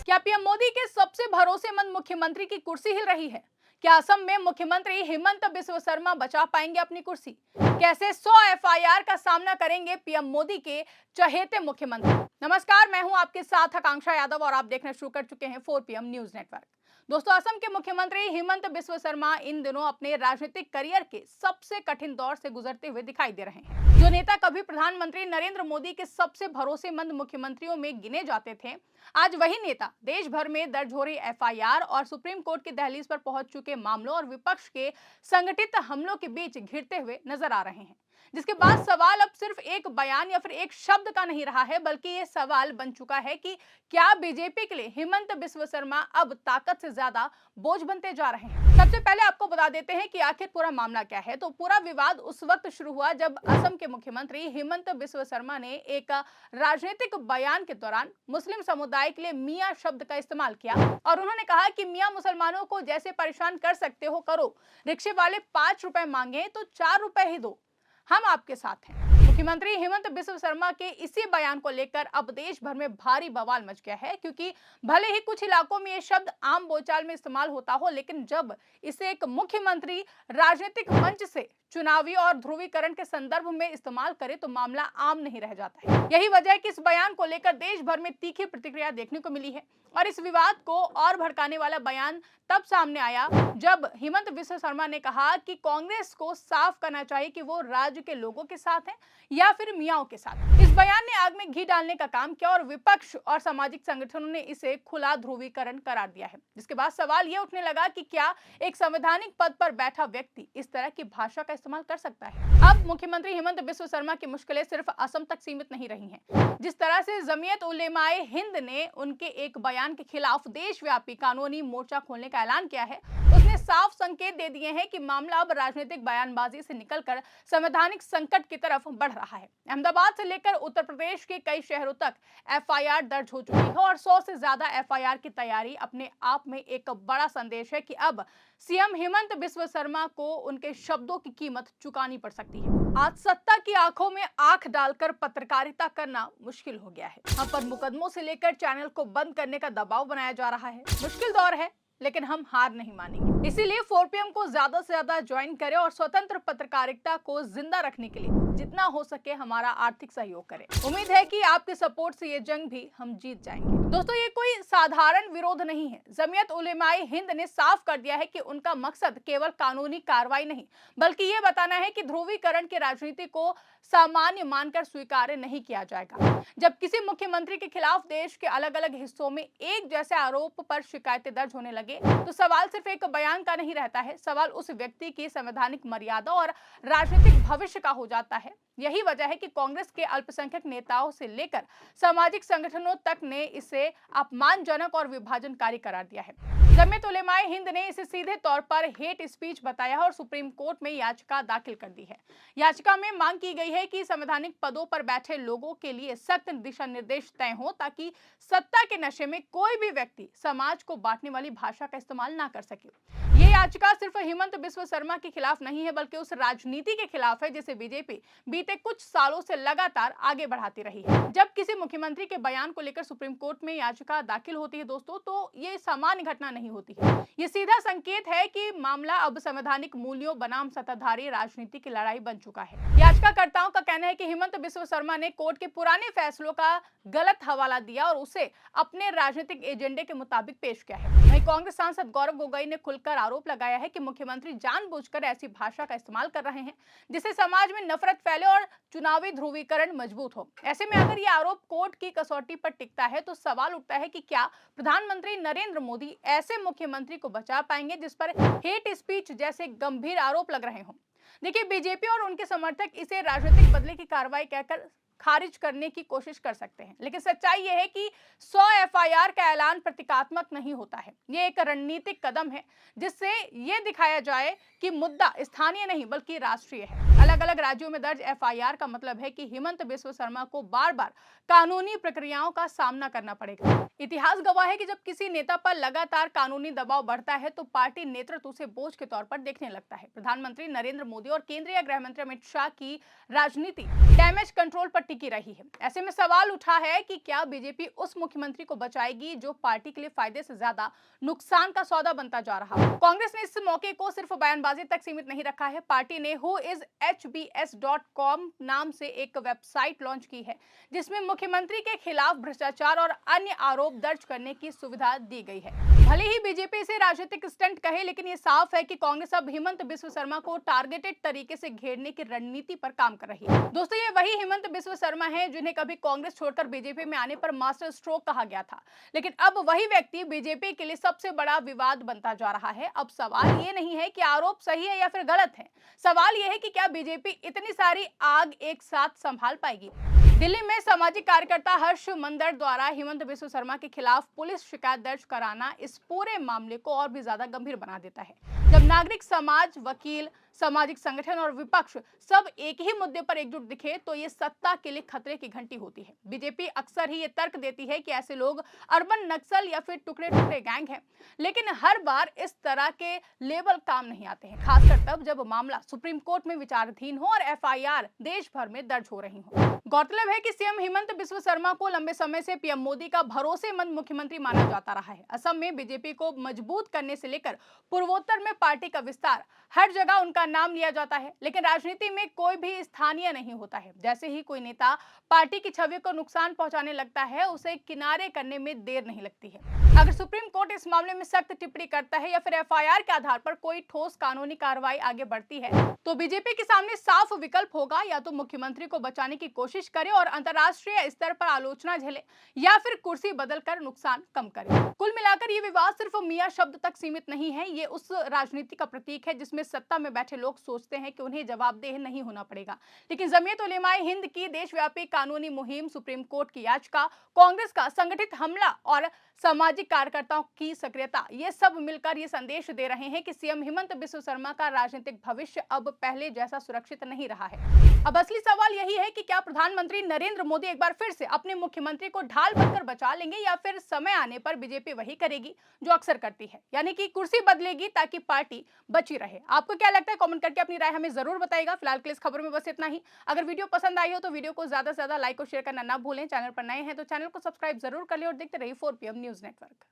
क्या पीएम मोदी के सबसे भरोसेमंद मुख्यमंत्री की कुर्सी हिल रही है? क्या असम में मुख्यमंत्री हेमंत बिस्व शर्मा बचा पाएंगे अपनी कुर्सी? कैसे 100 एफआईआर का सामना करेंगे पीएम मोदी के चहेते मुख्यमंत्री? नमस्कार, मैं हूं आपके साथ आकांक्षा यादव और आप देखना शुरू कर चुके हैं 4 पीएम न्यूज नेटवर्क। दोस्तों, असम के मुख्यमंत्री हेमंत बिस्व शर्मा इन दिनों अपने राजनीतिक करियर के सबसे कठिन दौर से गुजरते हुए दिखाई दे रहे हैं। जो नेता कभी प्रधानमंत्री नरेंद्र मोदी के सबसे भरोसेमंद मुख्यमंत्रियों में गिने जाते थे, आज वही नेता देश भर में दर्ज हो रही एफआईआर और सुप्रीम कोर्ट की दहलीज पर पहुंच चुके मामलों और विपक्ष के संगठित हमलों के बीच घिरते हुए नजर आ रहे हैं। जिसके बाद सवाल अब सिर्फ एक बयान या फिर एक शब्द का नहीं रहा है, बल्कि ये सवाल बन चुका है कि क्या बीजेपी के लिए हेमंत बिस्व शर्मा अब ताकत से ज्यादा बोझ बनते जा रहे हैं। सबसे पहले आपको बता देते हैं कि आखिर पूरा मामला क्या है। तो पूरा विवाद उस वक्त शुरू हुआ जब असम के मुख्यमंत्री हेमंत बिस्व शर्मा ने एक राजनीतिक बयान के दौरान मुस्लिम समुदाय के लिए मियां शब्द का इस्तेमाल किया और उन्होंने कहा कि मियां मुसलमानों को जैसे परेशान कर सकते हो करो, रिक्शे वाले 5 रुपए मांगे तो 4 रुपए ही दो, हम आपके साथ हैं। मुख्यमंत्री हेमंत बिस्व शर्मा के इसी बयान को लेकर अब देश भर में भारी बवाल मच गया है, क्योंकि भले ही कुछ इलाकों में ये शब्द आम बोलचाल में इस्तेमाल होता हो, लेकिन जब इसे एक मुख्यमंत्री राजनीतिक मंच से चुनावी और ध्रुवीकरण के संदर्भ में इस्तेमाल करे तो मामला आम नहीं रह जाता है। यही वजह है कि इस बयान को लेकर देश भर में तीखी प्रतिक्रिया देखने को मिली है और इस विवाद को और भड़काने वाला बयान तब सामने आया जब हेमंत बिस्व शर्मा ने कहा कि कांग्रेस को साफ करना चाहिए कि वो राज्य के लोगों के साथ हैं या फिर मियाओं के साथ। इस बयान ने आग में घी डालने का काम किया और विपक्ष और सामाजिक संगठनों ने इसे खुला ध्रुवीकरण करार दिया है। जिसके बाद सवाल ये उठने लगा कि क्या एक संवैधानिक पद पर बैठा व्यक्ति इस तरह की भाषा का इस्तेमाल कर सकता है। अब मुख्यमंत्री हेमंत बिस्व शर्मा की मुश्किलें सिर्फ असम तक सीमित नहीं रही हैं। जिस तरह से जमीयत उलेमाए हिंद ने उनके एक बयान के खिलाफ देशव्यापी कानूनी मोर्चा खोलने का ऐलान किया है, उसने साफ संकेत दे दिए हैं कि मामला अब राजनीतिक बयानबाजी से निकलकर संवैधानिक संकट की तरफ बढ़ रहा है। अहमदाबाद से लेकर उत्तर प्रदेश के कई शहरों तक एफआईआर दर्ज हो चुकी है और 100 से ज्यादा एफआईआर की तैयारी अपने आप में एक बड़ा संदेश है कि अब सीएम हेमंत बिस्व शर्मा को उनके शब्दों की कीमत चुकानी पड़ सकती है। आज सत्ता की आंखों में आंख डालकर पत्रकारिता करना मुश्किल हो गया है। हम पर मुकदमों से लेकर चैनल को बंद करने का दबाव बनाया जा रहा है। मुश्किल दौर है, लेकिन हम हार नहीं मानेंगे। इसीलिए 4PM को ज्यादा से ज्यादा ज्वाइन करें और स्वतंत्र पत्रकारिता को जिंदा रखने के लिए जितना हो सके हमारा आर्थिक सहयोग करें। उम्मीद है कि आपके सपोर्ट से ये जंग भी हम जीत जाएंगे। दोस्तों, ये कोई साधारण विरोध नहीं है। जमीयत उलेमाए हिंद ने साफ कर दिया है कि उनका मकसद केवल कानूनी कार्रवाई नहीं, बल्कि ये बताना है कि ध्रुवीकरण की राजनीति को सामान्य मानकर स्वीकार नहीं किया जाएगा। जब किसी मुख्यमंत्री के खिलाफ देश के अलग अलग हिस्सों में एक जैसे आरोप पर शिकायतें दर्ज होने लगे तो सवाल सिर्फ एक बयान का नहीं रहता है, सवाल उस व्यक्ति की संवैधानिक मर्यादा और राजनीतिक भविष्य का हो जाता है। यही वजह है कि कांग्रेस के अल्पसंख्यक नेताओं से लेकर सामाजिक संगठनों तक ने इसे अपमानजनक और विभाजनकारी करार दिया है। जमीयत उलेमाए हिंद ने इसे सीधे तौर पर हेट स्पीच बताया है और सुप्रीम कोर्ट में याचिका दाखिल कर दी है। याचिका में मांग की गई है कि संवैधानिक पदों पर बैठे लोगों के लिए सख्त दिशा निर्देश तय हो ताकि सत्ता के नशे में कोई भी व्यक्ति समाज को बांटने वाली भाषा का इस्तेमाल ना कर सके। ये याचिका सिर्फ हेमंत बिस्व शर्मा के खिलाफ नहीं है, बल्कि उस राजनीति के खिलाफ है जिसे बीजेपी बीते कुछ सालों से लगातार आगे बढ़ाती रही है। जब किसी मुख्यमंत्री के बयान को लेकर सुप्रीम कोर्ट में याचिका दाखिल होती है दोस्तों, तो ये सामान्य घटना नहीं होती है। ये सीधा संकेत है कि मामला अब संवैधानिक मूल्यों बनाम सत्ताधारी राजनीति की लड़ाई बन चुका है। याचिकाकर्ताओं का कहना है कि हेमंत बिस्व शर्मा ने कोर्ट के पुराने फैसलों का गलत हवाला दिया और उसे अपने राजनीतिक एजेंडे के मुताबिक पेश किया है। वहीं कांग्रेस सांसद गौरव गोगोई ने खुलकर आरोप लगाया है कि मुख्यमंत्री जानबूझकर ऐसी भाषा का इस्तेमाल कर रहे हैं जिससे समाज में नफरत फैले और चुनावी ध्रुवीकरण मजबूत हो। ऐसे में अगर ये आरोप कोर्ट की कसौटी पर टिकता है तो सवाल उठता है कि क्या प्रधानमंत्री नरेंद्र मोदी ऐसे मुख्यमंत्री को बचा पाएंगे जिस पर हेट स्पीच जैसे गंभीर आरोप लग रहे हों। देखिए, बीजेपी और उनके समर्थक इसे राजनीतिक बदले की कार्रवाई कहकर खारिज करने की कोशिश कर सकते हैं, लेकिन सच्चाई यह है कि 100 एफआईआर का ऐलान प्रतीकात्मक नहीं होता है। ये एक रणनीतिक कदम है जिससे ये दिखाया जाए कि मुद्दा स्थानीय नहीं बल्कि राष्ट्रीय है। अलग अलग राज्यों में दर्ज एफआईआर का मतलब है कि हिमंत बिस्व शर्मा को बार बार कानूनी प्रक्रियाओं का सामना करना पड़ेगा। इतिहास गवाह है कि जब किसी नेता पर लगातार कानूनी दबाव बढ़ता है तो पार्टी नेतृत्व उसे बोझ के तौर पर देखने लगता है। प्रधानमंत्री नरेंद्र मोदी और केंद्रीय गृह मंत्री अमित शाह की राजनीति डैमेज कंट्रोल पर टिकी रही है। ऐसे में सवाल उठा है कि क्या बीजेपी उस मुख्यमंत्री को बचाएगी जो पार्टी के लिए फायदे से ज्यादा नुकसान का सौदा बनता जा रहा है। कांग्रेस ने इस मौके को सिर्फ बयानबाजी तक सीमित नहीं रखा है। पार्टी ने whoishbs.com नाम से एक वेबसाइट लॉन्च की है जिसमें मुख्यमंत्री के खिलाफ भ्रष्टाचार और अन्य आरोप दर्ज करने की सुविधा दी गई है। भले ही बीजेपी इसे राजनीतिक स्टंट कहे, लेकिन ये साफ है कि कांग्रेस अब हिमंत बिस्व शर्मा को टारगेटेड तरीके से घेरने की रणनीति पर काम कर रही है। दोस्तों, ये वही हिमंत बिस्व शर्मा है जिन्हें कभी कांग्रेस छोड़कर बीजेपी में आने पर मास्टर स्ट्रोक कहा गया था, लेकिन अब वही व्यक्ति बीजेपी के लिए सबसे बड़ा विवाद बनता जा रहा है। अब सवाल ये नहीं है कि आरोप सही है या फिर गलत है, सवाल ये है कि क्या बीजेपी इतनी सारी आग एक साथ संभाल पाएगी। दिल्ली में सामाजिक कार्यकर्ता हर्ष मंदर द्वारा हिमंत बिस्व शर्मा के खिलाफ पुलिस शिकायत दर्ज कराना इस पूरे मामले को और भी ज्यादा गंभीर बना देता है। जब नागरिक समाज, वकील, सामाजिक संगठन और विपक्ष सब एक ही मुद्दे पर एकजुट दिखे तो ये सत्ता के लिए खतरे की घंटी होती है। बीजेपी अक्सर ही ये तर्क देती है कि ऐसे लोग अर्बन नक्सल या फिर टुकड़े टुकड़े गैंग हैं, लेकिन हर बार इस तरह के लेबल काम नहीं आते हैं, खासकर तब जब मामला सुप्रीम कोर्ट में विचाराधीन हो और एफआईआर देश भर में दर्ज हो रही हो। गौरतलब है कि सीएम हिमंत बिस्व शर्मा को लंबे समय से पीएम मोदी का भरोसेमंद मुख्यमंत्री माना जाता रहा है। असम में बीजेपी को मजबूत करने से लेकर पूर्वोत्तर में पार्टी का विस्तार, हर जगह उनका नाम लिया जाता है, लेकिन राजनीति में कोई भी स्थानीय नहीं होता है। जैसे ही कोई नेता पार्टी की छवि को नुकसान पहुंचाने लगता है, उसे किनारे करने में देर नहीं लगती है। अगर सुप्रीम कोर्ट इस मामले में सख्त टिप्पणी करता है या फिर एफआईआर के आधार पर कोई ठोस कानूनी कार्रवाई आगे बढ़ती है तो बीजेपी के सामने साफ विकल्प होगा, या तो मुख्यमंत्री को बचाने की कोशिश करे और अंतर्राष्ट्रीय स्तर पर आलोचना झेले, या फिर कुर्सी बदलकर नुकसान कम करे। कुल मिलाकर ये विवाद सिर्फ मियां शब्द तक सीमित नहीं है, ये उस राजनीति का प्रतीक है जिसमें सत्ता में बैठे लोग सोचते हैं कि उन्हें जवाबदेह नहीं होना पड़ेगा, लेकिन जमीयत उलेमाए हिंद की देशव्यापी कानूनी मुहिम, सुप्रीम कोर्ट की याचिका, कांग्रेस का संगठित हमला और सामाजिक कार्यकर्ताओं की सक्रियता, ये सब मिलकर ये संदेश दे रहे हैं कि सीएम हिमंत बिस्व शर्मा का राजनीतिक भविष्य अब पहले जैसा सुरक्षित नहीं रहा है। अब असली सवाल यही है कि क्या प्रधानमंत्री नरेंद्र मोदी एक बार फिर से अपने मुख्यमंत्री को ढाल बनकर बचा लेंगे, या फिर समय आने पर बीजेपी वही करेगी जो अक्सर करती है, यानी कि कुर्सी बदलेगी ताकि पार्टी बची रहे। आपको क्या लगता है? कमेंट करके अपनी राय हमें जरूर बताइएगा। फिलहाल के लिए इस खबर में बस इतना ही। अगर वीडियो पसंद आई हो तो वीडियो को ज्यादा से ज्यादा लाइक और शेयर करना ना भूलें। चैनल पर नए हैं तो चैनल को सब्सक्राइब जरूर कर ले और देखते रहिए 4PM न्यूज नेटवर्क।